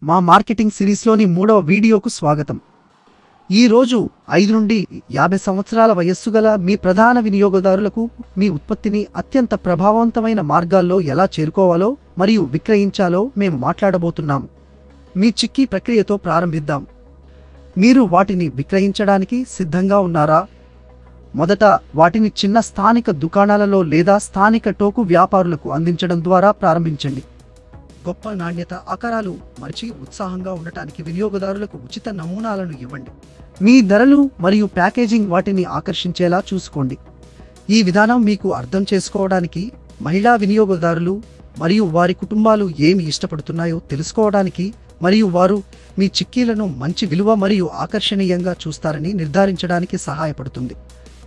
మా మార్కెటింగ్ సిరీస్లోని 3వ వీడియోకు స్వాగతం. ఈ రోజు 5 నుండి 50 సంవత్సరాల వయస్సు గల మీ ప్రధాన వినియోగదారులకు మీ ఉత్పత్తిని అత్యంత ప్రభావవంతమైన మార్గాల్లో ఎలా చేరుకోవాలో మరియు విక్రయించాలో మేము మాట్లాడబోతున్నాము. మీ చిక్కీ ప్రక్రియతో ప్రారంభిద్దాం. మీరు వాటిని విక్రయించడానికి సిద్ధంగా ఉన్నారా? మొదట వాటిని చిన్న స్థానిక దుకాణాలలో లేదా స్థానిక టోకు వ్యాపారులకు అందించడం ద్వారా ప్రారంభించండి. గొప్ప నాణ్యత, ఆకారాలు మంచి ఉత్సాహంగా ఉండటానికి వినియోగదారులకు ఉచిత నమూనాలను ఇవ్వండి. మీ ధరలు మరియు ప్యాకేజింగ్ వాటిని ఆకర్షించేలా చూసుకోండి. ఈ విధానం మీకు అర్థం చేసుకోవడానికి, మహిళా వినియోగదారులు మరియు వారి కుటుంబాలు ఏమి ఇష్టపడుతున్నాయో తెలుసుకోవడానికి మరియు వారు మీ చిక్కీలను మంచి విలువ మరియు ఆకర్షణీయంగా చూస్తారని నిర్ధారించడానికి సహాయపడుతుంది.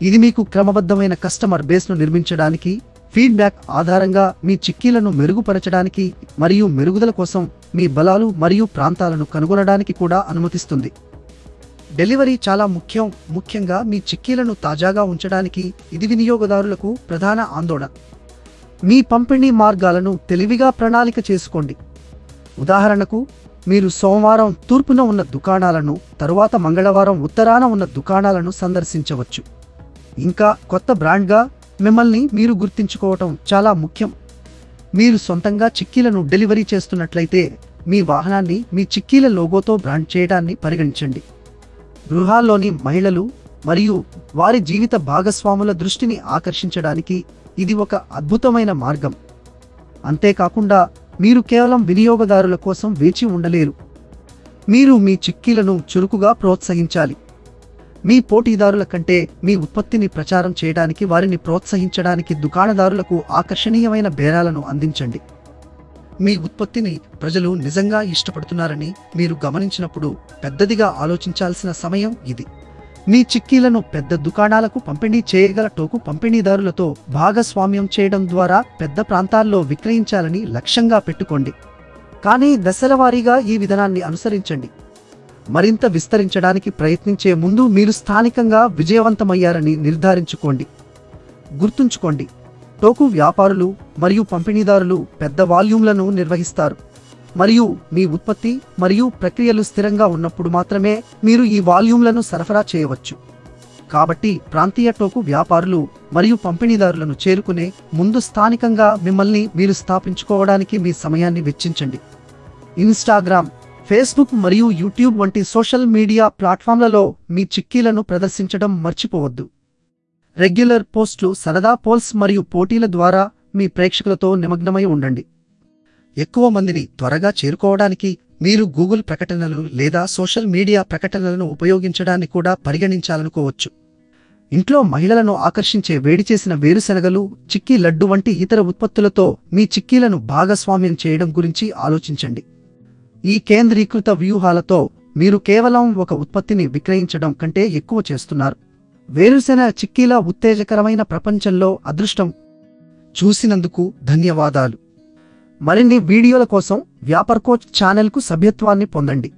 ఇది మీకు క్రమబద్ధమైన కస్టమర్ బేస్ను నిర్మించడానికి, ఫీడ్బ్యాక్ ఆధారంగా మీ చిక్కీలను మెరుగుపరచడానికి మరియు మెరుగుదల కోసం మీ బలాలు మరియు ప్రాంతాలను కనుగొనడానికి కూడా అనుమతిస్తుంది. డెలివరీ చాలా ముఖ్యం, ముఖ్యంగా మీ చిక్కీలను తాజాగా ఉంచడానికి. ఇది వినియోగదారులకు ప్రధాన ఆందోళన. మీ పంపిణీ మార్గాలను తెలివిగా ప్రణాళిక చేసుకోండి. ఉదాహరణకు, మీరు సోమవారం తూర్పున ఉన్న దుకాణాలను, తరువాత మంగళవారం ఉత్తరాన ఉన్న దుకాణాలను సందర్శించవచ్చు. ఇంకా కొత్త బ్రాండ్గా మిమ్మల్ని మీరు గుర్తించుకోవటం చాలా ముఖ్యం. మీరు సొంతంగా చిక్కీలను డెలివరీ చేస్తున్నట్లయితే మీ వాహనాన్ని మీ చిక్కీల లోగోతో బ్రాండ్ చేయడాన్ని పరిగణించండి. గృహాల్లోని మహిళలు మరియు వారి జీవిత భాగస్వాముల దృష్టిని ఆకర్షించడానికి ఇది ఒక అద్భుతమైన మార్గం. అంతేకాకుండా మీరు కేవలం వినియోగదారుల కోసం వేచి ఉండలేరు. మీరు మీ చిక్కీలను చురుకుగా ప్రోత్సహించాలి. మీ పోటీదారుల కంటే మీ ఉత్పత్తిని ప్రచారం చేయడానికి వారిని ప్రోత్సహించడానికి దుకాణదారులకు ఆకర్షణీయమైన బేరాలను అందించండి. మీ ఉత్పత్తిని ప్రజలు నిజంగా ఇష్టపడుతున్నారని మీరు గమనించినప్పుడు పెద్దదిగా ఆలోచించాల్సిన సమయం ఇది. మీ చిక్కీలను పెద్ద దుకాణాలకు పంపిణీ చేయగల టోకు పంపిణీదారులతో భాగస్వామ్యం చేయడం ద్వారా పెద్ద ప్రాంతాల్లో విక్రయించాలని లక్ష్యంగా పెట్టుకోండి. కానీ దశలవారీగా ఈ విధానాన్ని అనుసరించండి. మరింత విస్తరించడానికి ప్రయత్నించే ముందు మీరు స్థానికంగా విజయవంతమయ్యారని నిర్ధారించుకోండి. గుర్తుంచుకోండి, టోకు వ్యాపారులు మరియు పంపిణీదారులు పెద్ద వాల్యూమ్లను నిర్వహిస్తారు మరియు మీ ఉత్పత్తి మరియు ప్రక్రియలు స్థిరంగా ఉన్నప్పుడు మాత్రమే మీరు ఈ వాల్యూమ్లను సరఫరా చేయవచ్చు. కాబట్టి ప్రాంతీయ టోకు వ్యాపారులు మరియు పంపిణీదారులను చేరుకునే ముందు స్థానికంగా మిమ్మల్ని మీరు స్థాపించుకోవడానికి మీ సమయాన్ని వెచ్చించండి. ఇన్స్టాగ్రామ్, ఫేస్బుక్ మరియు యూట్యూబ్ వంటి సోషల్ మీడియా ప్లాట్ఫామ్లలో మీ చిక్కీలను ప్రదర్శించడం మర్చిపోవద్దు. రెగ్యులర్ పోస్టులు, సరదా పోల్స్ మరియు పోటీల ద్వారా మీ ప్రేక్షకులతో నిమగ్నమై ఉండండి. ఎక్కువ మందిని త్వరగా చేరుకోవడానికి మీరు గూగుల్ ప్రకటనలు లేదా సోషల్ మీడియా ప్రకటనలను ఉపయోగించడాన్ని కూడా పరిగణించాలనుకోవచ్చు. ఇంట్లో మహిళలను ఆకర్షించే వేడిచేసిన వేరుశెనగలు, చిక్కీ లడ్డు వంటి ఇతర ఉత్పత్తులతో మీ చిక్కీలను భాగస్వామ్యం చేయడం గురించి ఆలోచించండి. ఈ కేంద్రీకృత వ్యూహాలతో మీరు కేవలం ఒక ఉత్పత్తిని విక్రయించడం కంటే ఎక్కువ చేస్తున్నారు. వేరుశెనగ చిక్కీల ఉత్తేజకరమైన ప్రపంచంలో అదృష్టం. చూసినందుకు ధన్యవాదాలు. మరిన్ని వీడియోల కోసం వ్యాపార్ కోచ్ ఛానల్కు సభ్యత్వాన్ని పొందండి.